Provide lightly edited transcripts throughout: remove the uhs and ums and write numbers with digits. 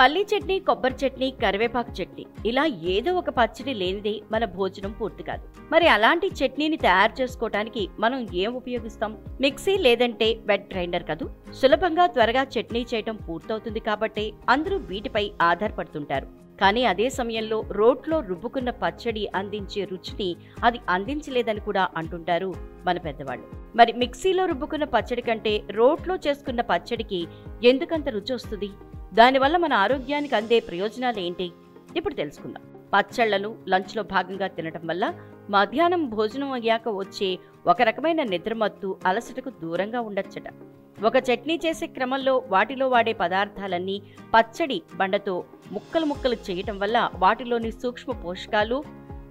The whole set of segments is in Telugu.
పల్లీ చట్నీ, కొబ్బరి చట్నీ, కరివేపాకు చట్నీ ఇలా ఏదో ఒక పచ్చడి లేనిదే మన భోజనం పూర్తి కాదు. మరి అలాంటి చట్నీని తయారు చేసుకోవడానికి మనం ఏం ఉపయోగిస్తాం? మిక్సీ లేదంటే వెట్ గ్రైండర్ కదూ. సులభంగా త్వరగా చట్నీ చేయటం పూర్తవుతుంది కాబట్టి అందరూ వీటిపై ఆధారపడుతుంటారు. కానీ అదే సమయంలో రోట్లో రుబ్బుకున్న పచ్చడి అందించే రుచిని అది అందించలేదని కూడా అంటుంటారు మన పెద్దవాళ్ళు. మరి మిక్సీలో రుబ్బుకున్న పచ్చడి కంటే రోట్లో చేసుకున్న పచ్చడికి ఎందుకంత రుచి వస్తుంది? దానివల్ల మన ఆరోగ్యానికి అందే ప్రయోజనాలు ఏంటి? ఇప్పుడు తెలుసుకుందాం. పచ్చళ్లను లంచ్లో భాగంగా తినటం వల్ల మధ్యాహ్నం భోజనం అయ్యాక వచ్చే ఒక రకమైన నిద్రమత్తు, అలసటకు దూరంగా ఉండొచ్చట. ఒక చట్నీ చేసే క్రమంలో వాటిలో వాడే పదార్థాలన్నీ పచ్చడి బండతో ముక్కలు ముక్కలు చేయటం వల్ల వాటిలోని సూక్ష్మ పోషకాలు,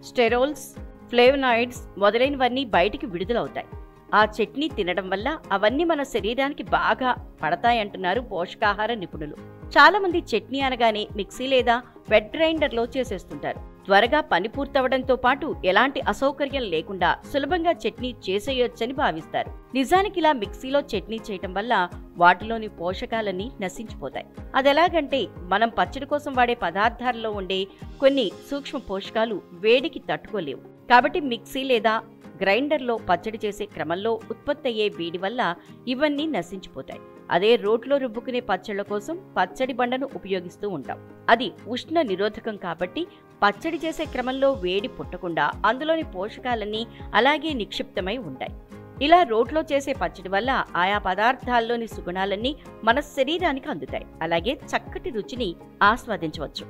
స్టెరోల్స్, ఫ్లేవనాయిడ్స్ మొదలైనవన్నీ బయటికి విడుదలవుతాయి. ఆ చట్నీ తినడం వల్ల అవన్నీ మన శరీరానికి బాగా పడతాయంటున్నారు పోషకాహార నిపుణులు. చాలా మంది చట్నీ అనగానే మిక్సీ లేదా వెట్ గ్రైండర్లో చేసేస్తుంటారు. త్వరగా పని పూర్తవడంతో పాటు ఎలాంటి అసౌకర్యం లేకుండా సులభంగా చట్నీ చేసేయొచ్చని భావిస్తారు. నిజానికి ఇలా మిక్సీలో చట్నీ చేయటం వల్ల వాటిలోని పోషకాలన్నీ నశించిపోతాయి. అదెలాగంటే మనం పచ్చడి కోసం వాడే పదార్థాల్లో ఉండే కొన్ని సూక్ష్మ పోషకాలు వేడికి తట్టుకోలేవు. కాబట్టి మిక్సీ లేదా గ్రైండర్లో పచ్చడి చేసే క్రమంలో ఉత్పత్తి అయ్యే వేడి వల్ల ఇవన్నీ నశించిపోతాయి. అదే రోట్లో రుబ్బుకునే పచ్చళ్ల కోసం పచ్చడి బండను ఉపయోగిస్తూ ఉంటాం. అది ఉష్ణ నిరోధకం కాబట్టి పచ్చడి చేసే క్రమంలో వేడి పుట్టకుండా అందులోని పోషకాలన్నీ అలాగే నిక్షిప్తమై ఉంటాయి. ఇలా రోట్లో చేసే పచ్చడి వల్ల ఆయా పదార్థాల్లోని సుగుణాలన్నీ మన శరీరానికి అందుతాయి. అలాగే చక్కటి రుచిని ఆస్వాదించవచ్చు.